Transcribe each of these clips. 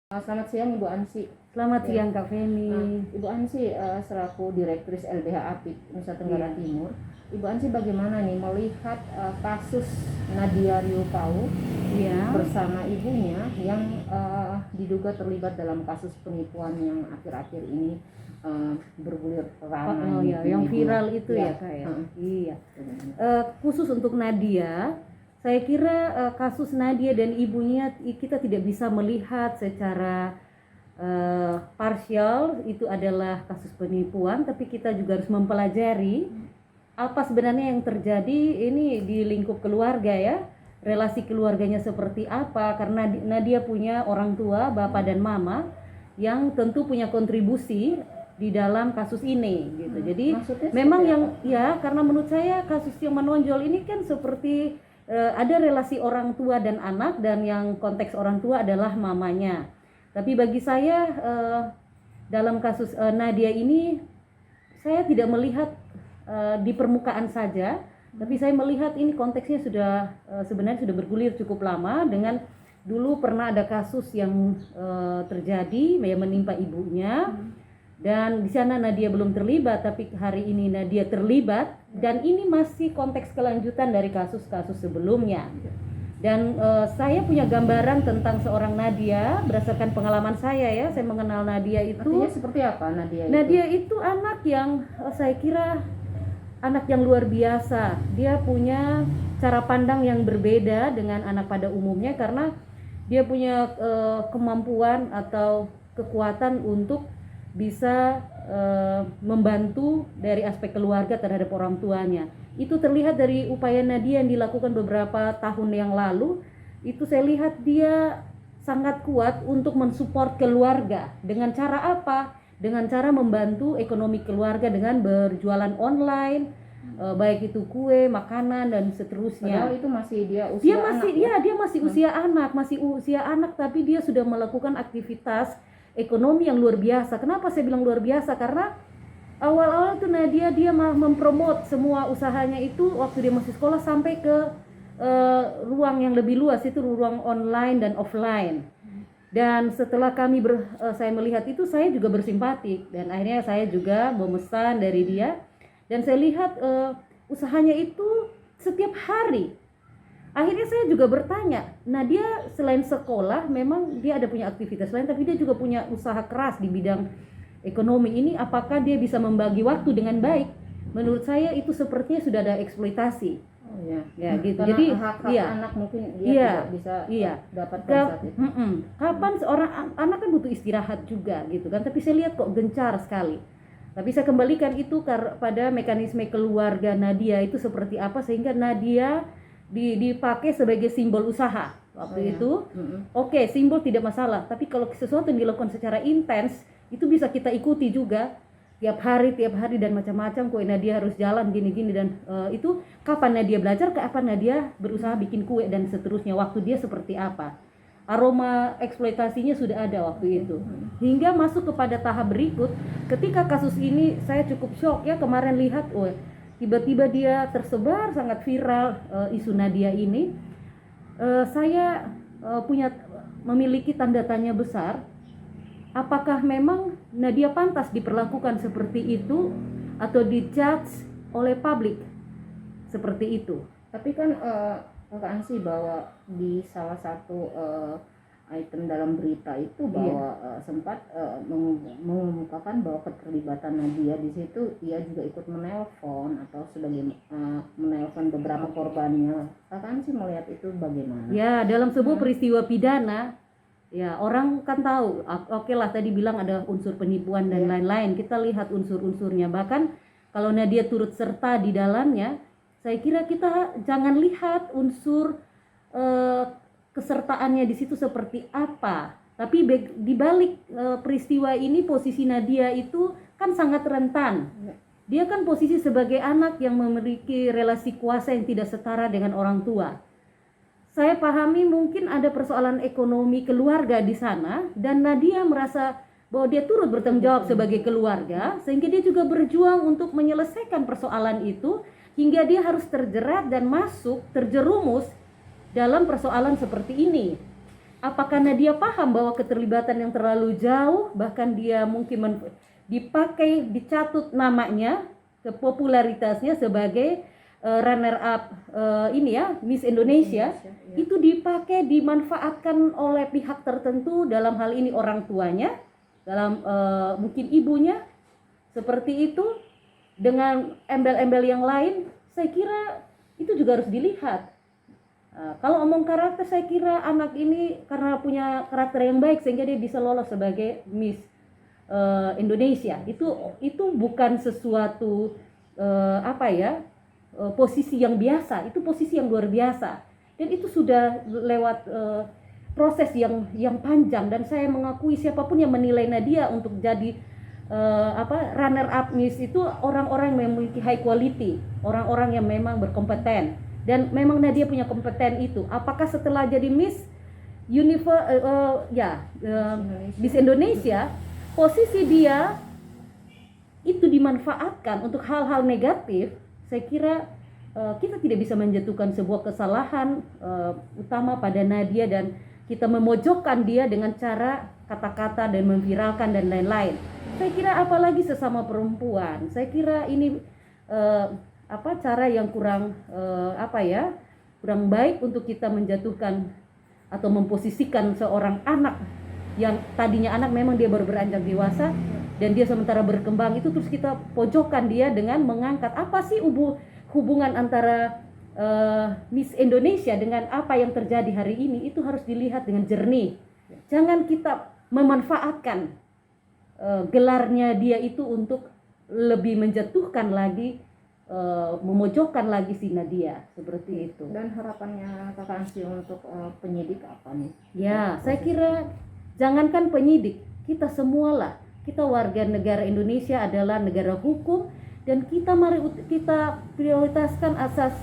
Selamat siang Ibu Ansi. Selamat Ya. siang Kak Feni. Ibu Ansi selaku Direktris LBH APIK Nusa Tenggara Timur, Ibu Ansi bagaimana nih melihat kasus Nadia Riopao bersama ibunya yang diduga terlibat dalam kasus penipuan yang akhir-akhir ini bergulir ramai. Yang viral itu ya Kak ya. Iya. Khusus untuk Nadia, saya kira kasus Nadia dan ibunya kita tidak bisa melihat secara parsial itu adalah kasus penipuan, tapi kita juga harus mempelajari apa sebenarnya yang terjadi ini di lingkup keluarga ya, relasi keluarganya seperti apa, karena Nadia punya orang tua, bapak dan mama yang tentu punya kontribusi di dalam kasus ini gitu. Jadi memang yang ya, karena menurut saya kasus yang menonjol ini kan seperti ada relasi orang tua dan anak, dan yang konteks orang tua adalah mamanya. Tapi bagi saya dalam kasus Nadia ini saya tidak melihat di permukaan saja, tapi saya melihat ini konteksnya sudah sebenarnya sudah bergulir cukup lama. Dengan dulu pernah ada kasus yang terjadi yang menimpa ibunya, dan di sana Nadia belum terlibat, tapi hari ini Nadia terlibat, dan ini masih konteks kelanjutan dari kasus-kasus sebelumnya. Dan saya punya gambaran tentang seorang Nadia berdasarkan pengalaman saya ya. Saya mengenal Nadia itu. Artinya seperti apa Nadia itu? Nadia itu anak yang saya kira anak yang luar biasa. Dia punya cara pandang yang berbeda dengan anak pada umumnya, karena dia punya kemampuan atau kekuatan untuk bisa membantu dari aspek keluarga terhadap orang tuanya. Itu terlihat dari upaya Nadia yang dilakukan beberapa tahun yang lalu. Itu saya lihat dia sangat kuat untuk mensupport keluarga. Dengan cara apa? Dengan cara membantu ekonomi keluarga dengan berjualan online, baik itu kue, makanan dan seterusnya. Padahal itu masih dia usia anak. Dia masih usia anak, tapi dia sudah melakukan aktivitas ekonomi yang luar biasa. Kenapa saya bilang luar biasa? Karena awal-awal tuh Nadia dia mempromot semua usahanya itu waktu dia masih sekolah sampai ke ruang yang lebih luas, itu ruang online dan offline. Dan setelah saya melihat itu, saya juga bersimpati, dan akhirnya saya juga memesan dari dia, dan saya lihat usahanya itu setiap hari. Akhirnya saya juga bertanya, Nadia selain sekolah memang dia ada punya aktivitas lain, tapi dia juga punya usaha keras di bidang ekonomi ini. Apakah dia bisa membagi waktu dengan baik? Menurut saya itu sepertinya sudah ada eksploitasi. Ya gitu. Karena Jadi anak mungkin dia tidak bisa dapatkan saat itu. Kapan seorang anak kan butuh istirahat juga gitu kan, tapi saya lihat kok gencar sekali. Tapi saya kembalikan itu pada mekanisme keluarga Nadia itu seperti apa, sehingga Nadia dipakai sebagai simbol usaha waktu itu. Oke, simbol tidak masalah, tapi kalau sesuatu yang dilakukan secara intens itu bisa kita ikuti juga tiap hari dan macam-macam. Kue Nadia harus jalan gini-gini, dan itu kapan Nadia belajar, kapan Nadia berusaha bikin kue dan seterusnya, waktu dia seperti apa. Aroma eksploitasinya sudah ada waktu itu. Hingga masuk kepada tahap berikut, ketika kasus ini saya cukup shock ya, kemarin lihat tiba-tiba dia tersebar sangat viral isu Nadia ini. Saya memiliki tanda tanya besar. Apakah memang Nadia pantas diperlakukan seperti itu atau dijudge oleh publik seperti itu? Tapi kan Kak Ansi, bahwa di salah satu item dalam berita itu bahwa sempat mengumumkakan bahwa keterlibatan Nadia di situ, ia juga ikut menelpon atau sebagai menelpon beberapa korbannya. Kak Ansi melihat itu bagaimana? Ya, dalam sebuah peristiwa pidana, ya orang kan tahu, oke lah tadi bilang ada unsur penipuan dan lain-lain, kita lihat unsur-unsurnya. Bahkan kalau Nadia turut serta di dalamnya, saya kira kita jangan lihat unsur kesertaannya di situ seperti apa. Tapi di balik peristiwa ini, posisi Nadia itu kan sangat rentan. Dia kan posisi sebagai anak yang memiliki relasi kuasa yang tidak setara dengan orang tua. Saya pahami mungkin ada persoalan ekonomi keluarga di sana, dan Nadia merasa bahwa dia turut bertanggung jawab sebagai keluarga, sehingga dia juga berjuang untuk menyelesaikan persoalan itu, hingga dia harus terjerat dan terjerumus dalam persoalan seperti ini. apakah Nadia paham bahwa keterlibatan yang terlalu jauh, bahkan dia mungkin dipakai, dicatut namanya, kepopularitasnya sebagai runner up ini ya, Miss Indonesia, itu dipakai, dimanfaatkan oleh pihak tertentu, dalam hal ini orang tuanya, dalam mungkin ibunya, seperti itu, dengan embel-embel yang lain. Saya kira itu juga harus dilihat. Kalau omong karakter, saya kira anak ini karena punya karakter yang baik sehingga dia bisa lolos sebagai Miss Indonesia. Itu bukan sesuatu posisi yang biasa, itu posisi yang luar biasa, dan itu sudah lewat proses yang panjang. Dan saya mengakui siapapun yang menilai Nadia untuk jadi runner up Miss itu orang-orang yang memiliki high quality, orang-orang yang memang berkompeten, dan memang Nadia punya kompeten itu. Apakah setelah jadi Miss Miss Indonesia, posisi dia itu dimanfaatkan untuk hal-hal negatif, saya kira kita tidak bisa menjatuhkan sebuah kesalahan utama pada Nadia dan kita memojokkan dia dengan cara kata-kata dan memviralkan dan lain-lain. Saya kira apalagi sesama perempuan, saya kira ini cara yang kurang kurang baik untuk kita menjatuhkan atau memposisikan seorang anak yang tadinya anak, memang dia baru beranjak dewasa dan dia sementara berkembang, itu terus kita pojokkan dia dengan mengangkat apa sih hubungan antara Miss Indonesia dengan apa yang terjadi hari ini. Itu harus dilihat dengan jernih. Jangan kita memanfaatkan gelarnya dia itu untuk lebih menjatuhkan lagi, memojokkan lagi si Nadia, seperti itu. Dan harapannya Kakak Ansi untuk penyidik apa nih? Ya, saya kira jangankan penyidik, kita semualah. Kita warga negara Indonesia adalah negara hukum, dan mari kita prioritaskan asas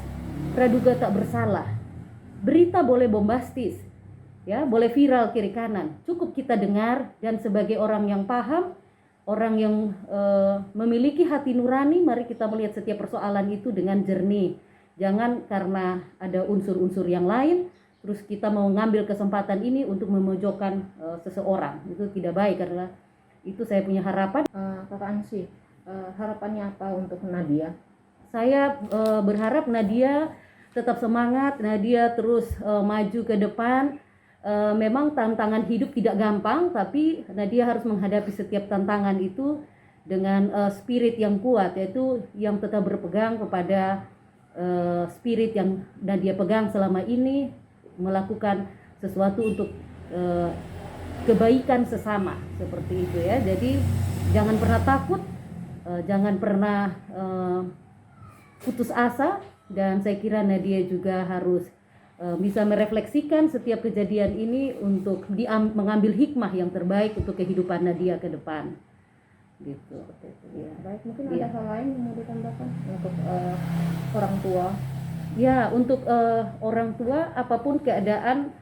praduga tak bersalah. Berita boleh bombastis, ya, boleh viral kiri kanan, cukup kita dengar, dan sebagai orang yang paham, orang yang memiliki hati nurani, mari kita melihat setiap persoalan itu dengan jernih. Jangan karena ada unsur-unsur yang lain terus kita mau ngambil kesempatan ini untuk memojokkan seseorang. Itu tidak baik, karena itu saya punya harapan. Kakak Ansi, harapannya apa untuk Nadia? Saya berharap Nadia tetap semangat, Nadia terus maju ke depan. Memang tantangan hidup tidak gampang, tapi Nadia harus menghadapi setiap tantangan itu dengan spirit yang kuat, yaitu yang tetap berpegang kepada spirit yang Nadia pegang selama ini, melakukan sesuatu untuk kebaikan sesama, seperti itu ya. Jadi jangan pernah takut, jangan pernah putus asa, dan saya kira Nadia juga harus bisa merefleksikan setiap kejadian ini untuk mengambil hikmah yang terbaik untuk kehidupan Nadia ke depan. Gitu. Ya, baik, mungkin ada hal lain yang mau ditambahkan untuk orang tua? Ya, untuk orang tua, apapun keadaan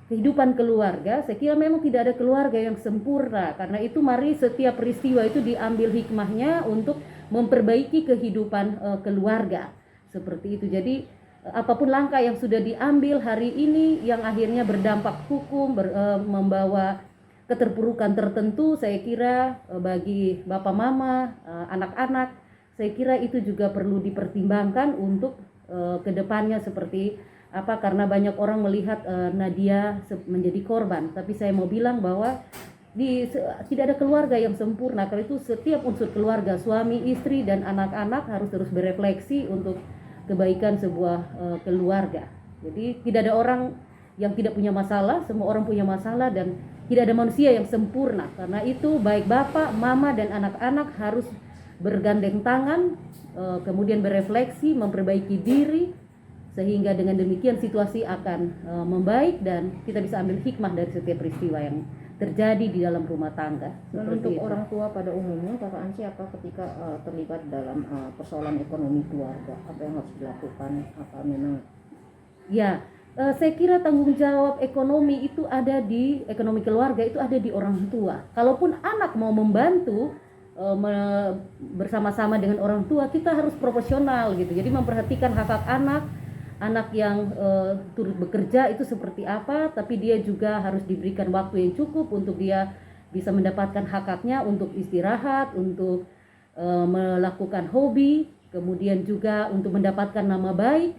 kehidupan keluarga, saya kira memang tidak ada keluarga yang sempurna. Karena itu mari setiap peristiwa itu diambil hikmahnya untuk memperbaiki kehidupan keluarga, seperti itu. Jadi apapun langkah yang sudah diambil hari ini yang akhirnya berdampak hukum, membawa keterpurukan tertentu, saya kira bagi bapak mama, anak-anak, saya kira itu juga perlu dipertimbangkan untuk kedepannya seperti apa, karena banyak orang melihat Nadia menjadi korban. Tapi saya mau bilang bahwa tidak ada keluarga yang sempurna. Karena itu setiap unsur keluarga, suami, istri, dan anak-anak harus terus berefleksi untuk kebaikan sebuah keluarga. Jadi tidak ada orang yang tidak punya masalah, semua orang punya masalah, dan tidak ada manusia yang sempurna. Karena itu baik bapak, mama, dan anak-anak harus bergandeng tangan, kemudian berefleksi, memperbaiki diri, sehingga dengan demikian situasi akan membaik dan kita bisa ambil hikmah dari setiap peristiwa yang terjadi di dalam rumah tangga. Dan untuk orang tua pada umumnya, Kakak Ansi, apa ketika terlibat dalam persoalan ekonomi keluarga, apa yang harus dilakukan? Apa memang? Ya, saya kira tanggung jawab ekonomi itu ada di ekonomi keluarga, itu ada di orang tua. Kalaupun anak mau membantu bersama-sama dengan orang tua, kita harus proporsional gitu. Jadi memperhatikan hak-hak anak, anak yang turut bekerja itu seperti apa, tapi dia juga harus diberikan waktu yang cukup untuk dia bisa mendapatkan hak-haknya untuk istirahat, untuk melakukan hobi, kemudian juga untuk mendapatkan nama baik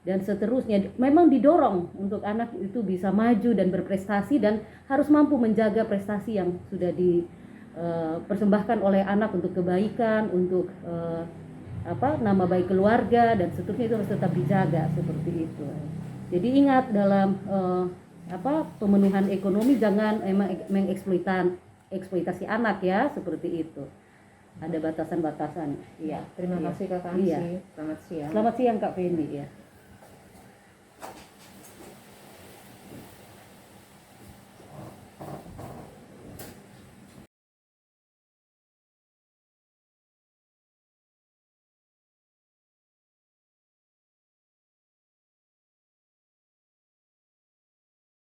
dan seterusnya. Memang didorong untuk anak itu bisa maju dan berprestasi dan harus mampu menjaga prestasi yang sudah dipersembahkan oleh anak untuk kebaikan, untuk nama baik keluarga dan seterusnya, itu harus tetap dijaga seperti itu. Jadi ingat dalam pemenuhan ekonomi jangan eksploitasi anak ya, seperti itu. Ada batasan-batasan. Iya. Terima kasih Kak Ansi. Iya. Selamat siang. Selamat siang Kak Fendi ya.